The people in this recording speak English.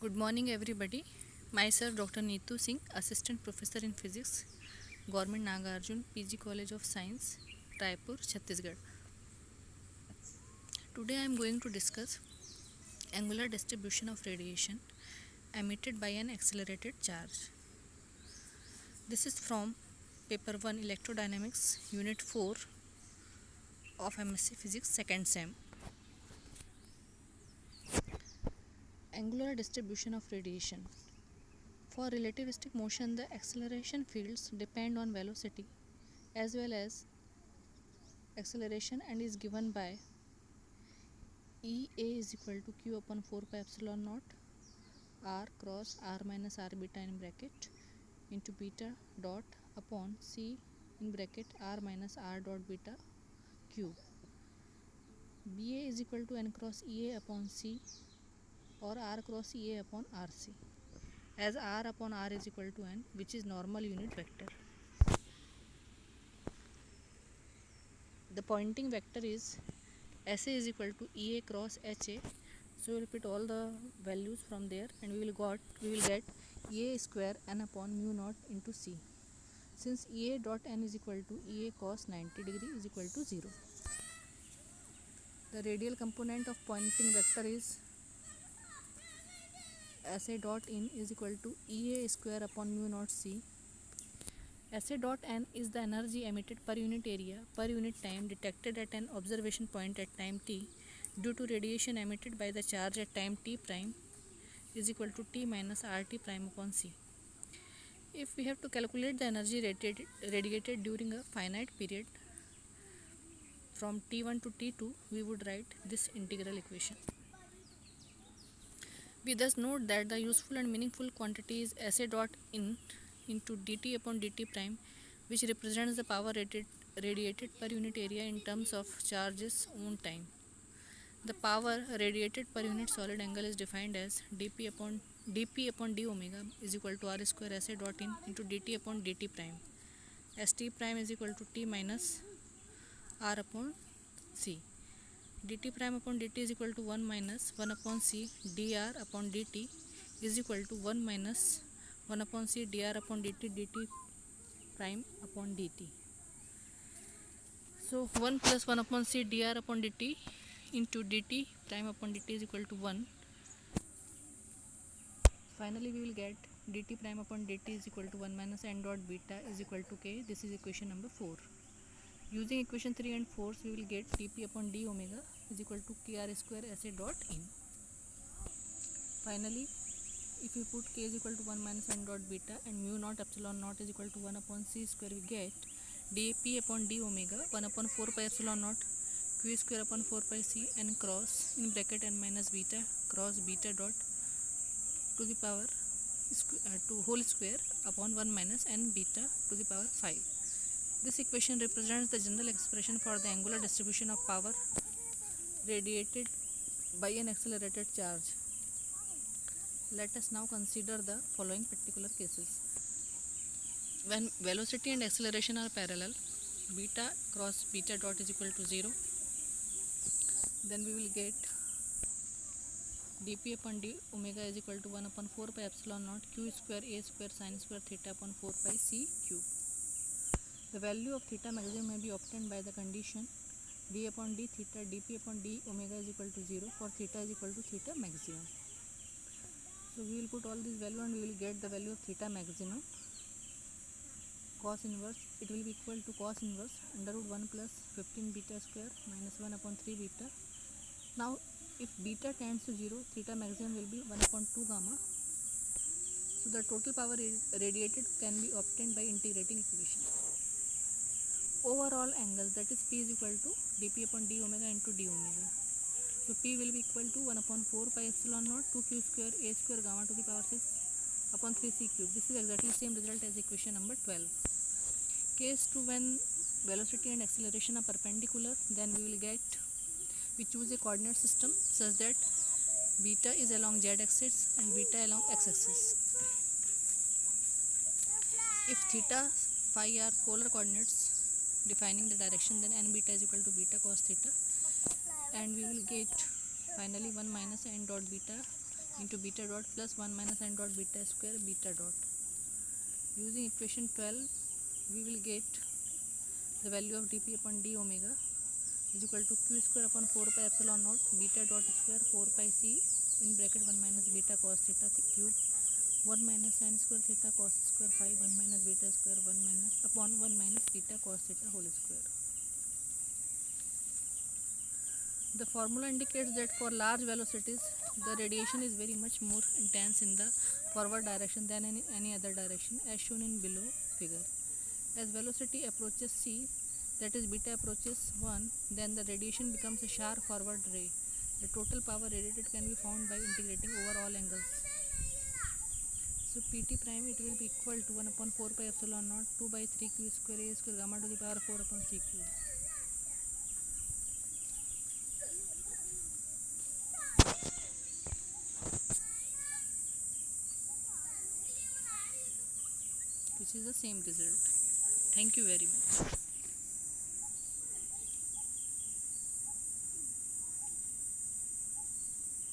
Good morning, everybody. Myself, Dr. Neetu Singh, Assistant Professor in Physics, Government Nagarjun, PG College of Science, Raipur, Chhattisgarh. Today I am going to discuss angular distribution of radiation emitted by an accelerated charge. This is from Paper 1 Electrodynamics, Unit 4 of MSc Physics, 2nd Sem. Angular distribution of radiation. For relativistic motion, the acceleration fields depend on velocity as well as acceleration and is given by EA is equal to Q upon 4 pi epsilon naught R cross R minus R beta in bracket into beta dot upon C in bracket R minus R dot beta cube. BA is equal to N cross EA upon C or R cross EA upon RC, as R upon R is equal to N, which is normal unit vector. The Poynting vector is SA is equal to EA cross HA. So we will put all the values from there and we will get EA square N upon mu naught into C. Since EA dot N is equal to EA cos 90 degree is equal to 0. The radial component of Poynting vector is SA dot in is equal to EA square upon mu naught C. SA dot N is the energy emitted per unit area per unit time detected at an observation point at time t due to radiation emitted by the charge at time t prime is equal to T minus RT prime upon C. If we have to calculate the energy radiated during a finite period from T1 to T2, we would write this integral equation. We thus note that the useful and meaningful quantity is SA dot in into dt upon dt prime, which represents the power radiated per unit area in terms of charges on time. The power radiated per unit solid angle is defined as dp upon d omega is equal to r square SA dot in into dt upon dt prime, as t prime is equal to t minus r upon c. dt prime upon dt is equal to 1 minus 1 upon c dr upon dt is equal to 1 minus 1 upon c dr upon dt prime upon dt. So 1 plus 1 upon c dr upon dt into dt prime upon dt is equal to 1. Finally we will get dt prime upon dt is equal to 1 minus n dot beta is equal to k. This is equation number 4. Using equation 3 and 4, we will get dp upon d omega is equal to kr square SA dot in. Finally, if we put k is equal to 1 minus n dot beta and mu naught epsilon naught is equal to 1 upon c square, we get dp upon d omega 1 upon 4 pi epsilon naught q square upon 4 pi c n cross in bracket n minus beta cross beta dot to the power to whole square upon 1 minus n beta to the power 5. This equation represents the general expression for the angular distribution of power radiated by an accelerated charge. Let us now consider the following particular cases. When velocity and acceleration are parallel, beta cross beta dot is equal to 0, then we will get dp upon d omega is equal to 1 upon 4 pi epsilon naught q square a square sin square theta upon 4 pi c cube. The value of theta maximum may be obtained by the condition d upon d theta dp upon d omega is equal to 0 for theta is equal to theta maximum. So we will put all these value and we will get the value of theta maximum. Cos inverse, it will be equal to cos inverse under root 1 plus 15 beta square minus 1 upon 3 beta. Now if beta tends to 0, theta maximum will be 1 upon 2 gamma. So the total power radiated can be obtained by integrating equation. Overall angle, that is P is equal to dp upon d omega into d omega. So P will be equal to 1 upon 4 pi epsilon naught 2q square a square gamma to the power 6 upon 3c cube. This is exactly same result as equation number 12. Case 2, when velocity and acceleration are perpendicular, then we choose a coordinate system such that beta is along z axis and beta along x axis. If theta phi are polar coordinates defining the direction, then n beta is equal to beta cos theta, and we will get finally 1 minus n dot beta into beta dot plus 1 minus n dot beta square beta dot. Using equation 12, we will get the value of dp upon d omega is equal to q square upon 4 pi epsilon naught beta dot square 4 pi c in bracket 1 minus beta cos theta cube 1 minus sin square theta cos square phi 1 minus beta square 1 minus upon 1 minus beta cos theta whole square. The formula indicates that for large velocities, the radiation is very much more intense in the forward direction than in any other direction, as shown in below figure. As velocity approaches c, that is beta approaches 1, then the radiation becomes a sharp forward ray. The total power radiated can be found by integrating over all angles. So Pt prime, it will be equal to 1 upon 4 pi epsilon naught 2 by 3 q square a square gamma to the power 4 upon c cube. Which is the same result. Thank you very much.